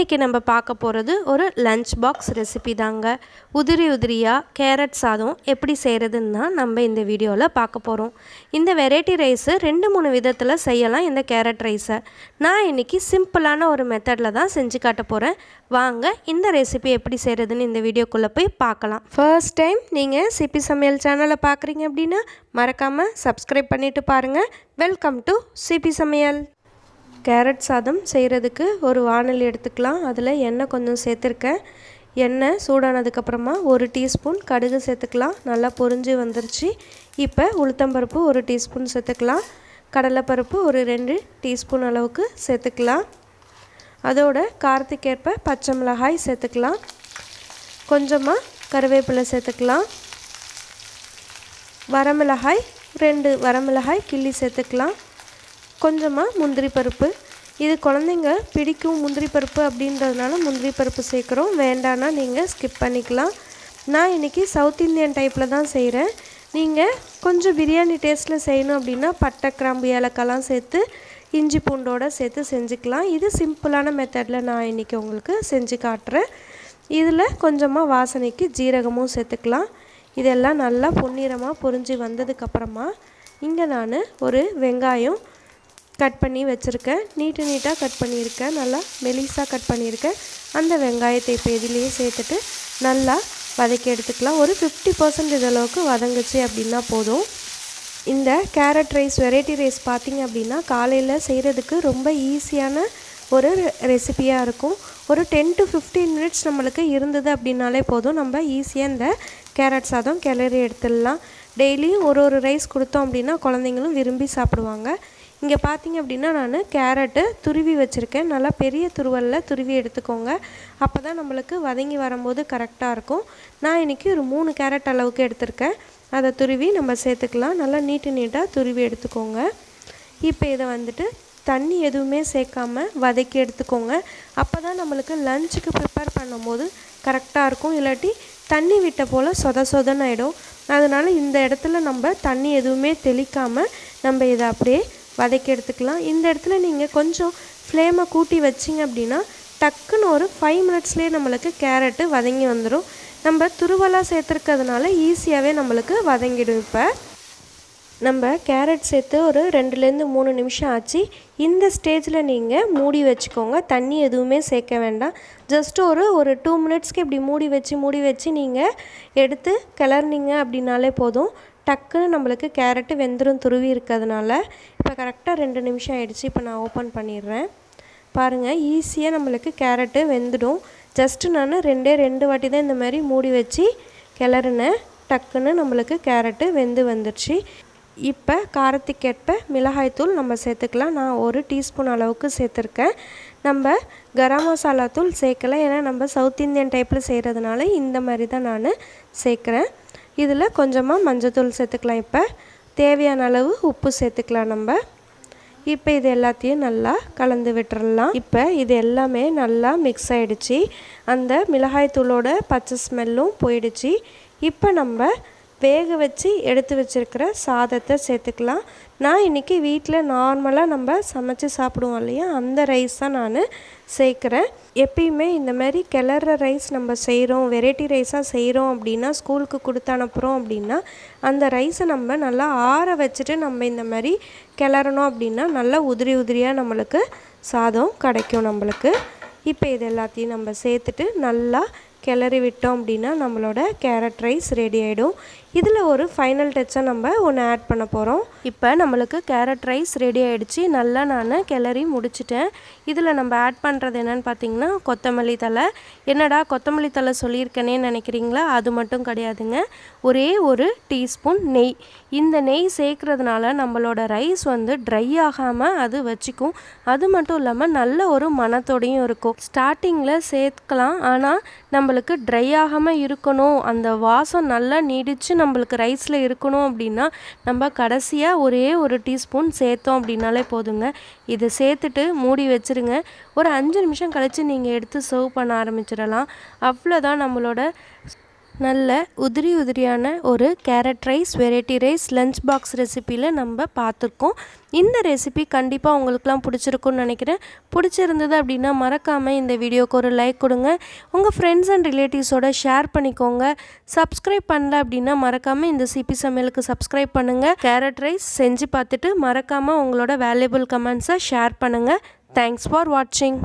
இன்றைக்கி நம்ம பார்க்க போகிறது ஒரு லஞ்ச் பாக்ஸ் ரெசிபி தாங்க. உதிரி உதிரியாக கேரட் சாதம் எப்படி செய்கிறதுன்னு தான் நம்ம இந்த வீடியோவில் பார்க்க போகிறோம். இந்த வெரைட்டி ரைஸு 2-3 விதத்தில் செய்யலாம். இந்த கேரட் ரைஸை நான் இன்றைக்கி சிம்பிளான ஒரு மெத்தடில் தான் செஞ்சு காட்ட போகிறேன். வாங்க இந்த ரெசிபி எப்படி செய்கிறதுன்னு இந்த வீடியோக்குள்ளே போய் பார்க்கலாம். ஃபர்ஸ்ட் டைம் நீங்கள் சிபி சமையல் சேனலை பார்க்குறீங்க அப்படின்னா மறக்காமல் சப்ஸ்கிரைப் பண்ணிவிட்டு பாருங்கள். வெல்கம் டு சிபி சமையல். கேரட் சாதம் செய்கிறதுக்கு ஒரு வாணலி எடுத்துக்கலாம். அதில் எண்ணெய் கொஞ்சம் சேர்த்துருக்கேன். எண்ணெய் சூடானதுக்கப்புறமா 1 டீஸ்பூன் கடுகு சேர்த்துக்கலாம். நல்லா பொரிஞ்சு வந்துருச்சு. இப்போ உளுத்தம்பருப்பு 1 டீஸ்பூன் சேர்த்துக்கலாம். கடலைப்பருப்பு ஒரு 2 டீஸ்பூன் அளவுக்கு சேர்த்துக்கலாம். அதோட காரத்துக்கேற்ப பச்சை மிளகாய் சேர்த்துக்கலாம். கொஞ்சமாக கருவேப்பிலை சேர்த்துக்கலாம். வரமிளகாய் 2 வரமிளகாய் கிள்ளி சேர்த்துக்கலாம். கொஞ்சமாக முந்திரி பருப்பு. இது குழந்தைங்க பிடிக்கும் முந்திரி பருப்பு அப்படின்றதுனால முந்திரி பருப்பு சேர்க்குறோம். வேண்டான்னா நீங்கள் ஸ்கிப் பண்ணிக்கலாம். நான் இன்றைக்கி சவுத் இந்தியன் டைப்பில் தான் செய்கிறேன். நீங்கள் கொஞ்சம் பிரியாணி டேஸ்ட்டில் செய்யணும் அப்படின்னா பட்டை கிராம்பு ஏலக்காய்லாம் சேர்த்து இஞ்சி பூண்டோடு சேர்த்து செஞ்சுக்கலாம். இது சிம்பிளான மெத்தடில் நான் இன்றைக்கி உங்களுக்கு செஞ்சு காட்டுறேன். இதில் கொஞ்சமாக வாசனைக்கு ஜீரகமும் சேர்த்துக்கலாம். இதெல்லாம் நல்லா பொன்னிறமாக பொரிஞ்சு வந்ததுக்கப்புறமா இங்கே நான் ஒரு வெங்காயம் கட் பண்ணி வச்சுருக்கேன். நீட்டாக கட் பண்ணியிருக்கேன். நல்லா மெலிசாக கட் பண்ணியிருக்கேன். அந்த வெங்காயத்தை இப்போ இதிலேயே சேர்த்துட்டு நல்லா வதக்கி எடுத்துக்கலாம். ஒரு 50% அளவுக்கு வதங்குச்சு அப்படின்னா போதும். இந்த கேரட் ரைஸ் வெரைட்டி ரைஸ் பார்த்திங்க அப்படின்னா காலையில் செய்கிறதுக்கு ரொம்ப ஈஸியான ஒரு ரெசிபியாக இருக்கும். ஒரு 10 to 15 மினிட்ஸ் நம்மளுக்கு இருந்தது அப்படின்னாலே போதும். நம்ம ஈஸியாக இந்த கேரட் சாதம் கிளறி எடுத்துடலாம். டெய்லியும் ஒரு ரைஸ் கொடுத்தோம் அப்படின்னா குழந்தைங்களும் விரும்பி சாப்பிடுவாங்க. இங்கே பார்த்திங்க அப்படின்னா நான் கேரட்டு துருவி வச்சுருக்கேன். நல்லா பெரிய துருவலில் துருவி எடுத்துக்கோங்க. அப்போ தான் நம்மளுக்கு வதங்கி வரும்போது கரெக்டாக இருக்கும். நான் இன்றைக்கி ஒரு 3 கேரட் அளவுக்கு எடுத்திருக்கேன். அதை துருவி நம்ம சேர்த்துக்கலாம். நல்லா நீட்டாக துருவி எடுத்துக்கோங்க. இப்போ இதை வந்துட்டு தண்ணி எதுவுமே சேர்க்காமல் வதக்கி எடுத்துக்கோங்க. அப்போ தான் நம்மளுக்கு லஞ்சுக்கு ப்ரிப்பேர் பண்ணும்போது கரெக்டாக இருக்கும். இல்லாட்டி தண்ணி விட்ட போல் சொதன்னு ஆகிடும். அதனால் இந்த இடத்துல நம்ம தண்ணி எதுவுமே தெளிக்காமல் நம்ம இதை அப்படியே வதக்கி எடுத்துக்கலாம். இந்த இடத்துல நீங்கள் கொஞ்சம் ஃப்ளேமை கூட்டி வச்சிங்க அப்படின்னா டக்குன்னு ஒரு 5 மினிட்ஸ்லேயே நம்மளுக்கு கேரட்டு வதங்கி வந்துடும். நம்ம துருவலாக சேர்த்துருக்கிறதுனால ஈஸியாகவே நம்மளுக்கு வதங்கிடும். இப்போ நம்ம கேரட் சேர்த்து ஒரு 2-3 நிமிஷம் ஆச்சு. இந்த ஸ்டேஜில் நீங்கள் மூடி வச்சுக்கோங்க. தண்ணி எதுவுமே சேர்க்க வேண்டாம். ஜஸ்ட் ஒரு 2 மினிட்ஸ்க்கு இப்படி மூடி வச்சு நீங்கள் எடுத்து கிளறினீங்க அப்படின்னாலே போதும். டக்குன்னு நம்மளுக்கு கேரட்டு வெந்துடும் துருவி இருக்கிறதுனால. இப்போ கரெக்டாக 2 நிமிஷம் ஆகிடுச்சு. இப்போ நான் ஓப்பன் பண்ணிடுறேன். பாருங்கள், ஈஸியாக நம்மளுக்கு கேரட்டு வெந்துடும். ஜஸ்ட்டு நான் 2 வாட்டி தான் இந்த மாதிரி மூடி வச்சு கிளறினேன். டக்குன்னு நம்மளுக்கு கேரட்டு வெந்து வந்துடுச்சு. இப்போ காரத்துக்கேற்ப மிளகாய்த்தூள் நம்ம சேர்த்துக்கலாம். நான் 1 டீஸ்பூன் அளவுக்கு சேர்த்துருக்கேன். நம்ம கரம் மசாலா தூள் சேர்க்கலை. ஏன்னா நம்ம சவுத் இந்தியன் டைப்பில் செய்கிறதுனால இந்த மாதிரி தான் நான் சேர்க்குறேன். இதில் கொஞ்சமாக மஞ்சத்தூள் சேர்த்துக்கலாம். இப்போ தேவையான அளவு உப்பு சேர்த்துக்கலாம். நம்ம இப்போ இது எல்லாத்தையும் நல்லா கலந்து விட்டுறலாம். இப்போ இது எல்லாமே நல்லா மிக்ஸ் ஆகிடுச்சு. அந்த மிளகாய்த்தூளோட பச்சை ஸ்மெல்லும் போயிடுச்சு. இப்போ நம்ம வேக வச்சு எடுத்து வச்சுருக்கிற சாதத்தை சேர்த்துக்கலாம். நான் இன்றைக்கி வீட்டில் நார்மலாக நம்ம சமைச்சு சாப்பிடுவோம் இல்லையா, அந்த ரைஸ் தான் நான் சேர்க்குறேன். எப்பயுமே இந்த மாதிரி கிளற ரைஸ் நம்ம செய்கிறோம், வெரைட்டி ரைஸாக செய்கிறோம் அப்படின்னா ஸ்கூலுக்கு கொடுத்து அனுப்புகிறோம் அப்படின்னா அந்த ரைஸை நம்ம நல்லா ஆற வச்சுட்டு நம்ம இந்த மாதிரி கிளறணும் அப்படின்னா நல்லா உதிரியாக நம்மளுக்கு சாதம் கிடைக்கும் நம்மளுக்கு. இப்போ இது எல்லாத்தையும் நம்ம சேர்த்துட்டு நல்லா கிளறி விட்டோம் அப்படின்னா நம்மளோட கேரட் ரைஸ் ரெடி ஆகிடும். இதில் ஒரு ஃபைனல் டச்சை நம்ம ஒன்று ஆட் பண்ண போகிறோம். இப்போ நம்மளுக்கு கேரட் ரைஸ் ரெடி ஆகிடுச்சு. நல்லா நான் கிளறி முடிச்சிட்டேன். இதில் நம்ம ஆட் பண்ணுறது என்னென்னு பார்த்தீங்கன்னா கொத்தமல்லி தழை. என்னடா கொத்தமல்லி தழை சொல்லியிருக்கேனே நினைக்கிறீங்களா? அது மட்டும் கிடையாதுங்க. ஒரே 1 டீஸ்பூன் நெய். இந்த நெய் சேர்க்குறதுனால நம்மளோட ரைஸ் வந்து ட்ரை ஆகாமல் அது வச்சுக்கும். அது மட்டும் இல்லாமல் நல்ல ஒரு மணத்தோடையும் இருக்கும். ஸ்டார்டிங்கில் சேர்க்கலாம், ஆனால் நம்மளுக்கு ட்ரை ஆகாமல் இருக்கணும், அந்த வாசம் நல்லா நீடித்து நம்மளுக்கு ரைஸில் இருக்கணும் அப்படின்னா நம்ம கடைசியாக ஒரே 1 டீஸ்பூன் சேர்த்தோம் அப்படின்னாலே போதுங்க. இதை சேர்த்துட்டு மூடி வச்சுருங்க. ஒரு 5 நிமிஷம் கழித்து நீங்கள் எடுத்து சர்வ் பண்ண ஆரம்பிச்சிடலாம். அவ்வளோதான், நம்மளோட நல்ல உதிரி உதிரியான ஒரு carrot rice variety rice lunch box ரெசிப்பியில் நம்ம பார்த்துருக்கோம். இந்த ரெசிபி கண்டிப்பாக உங்களுக்குலாம் பிடிச்சிருக்குன்னு நினைக்கிறேன். பிடிச்சிருந்தது அப்படின்னா மறக்காமல் இந்த வீடியோக்கு ஒரு லைக் கொடுங்க. உங்கள் ஃப்ரெண்ட்ஸ் அண்ட் ரிலேட்டிவ்ஸோட ஷேர் பண்ணிக்கோங்க. சப்ஸ்கிரைப் பண்ணல அப்படின்னா மறக்காமல் இந்த சிபி சமையலுக்கு சப்ஸ்கிரைப் பண்ணுங்கள். கேரட் ரைஸ் செஞ்சு பார்த்துட்டு மறக்காமல் உங்களோட வேல்யூபிள் கமெண்ட்ஸை ஷேர் பண்ணுங்கள். தேங்க்ஸ் ஃபார் வாட்சிங்.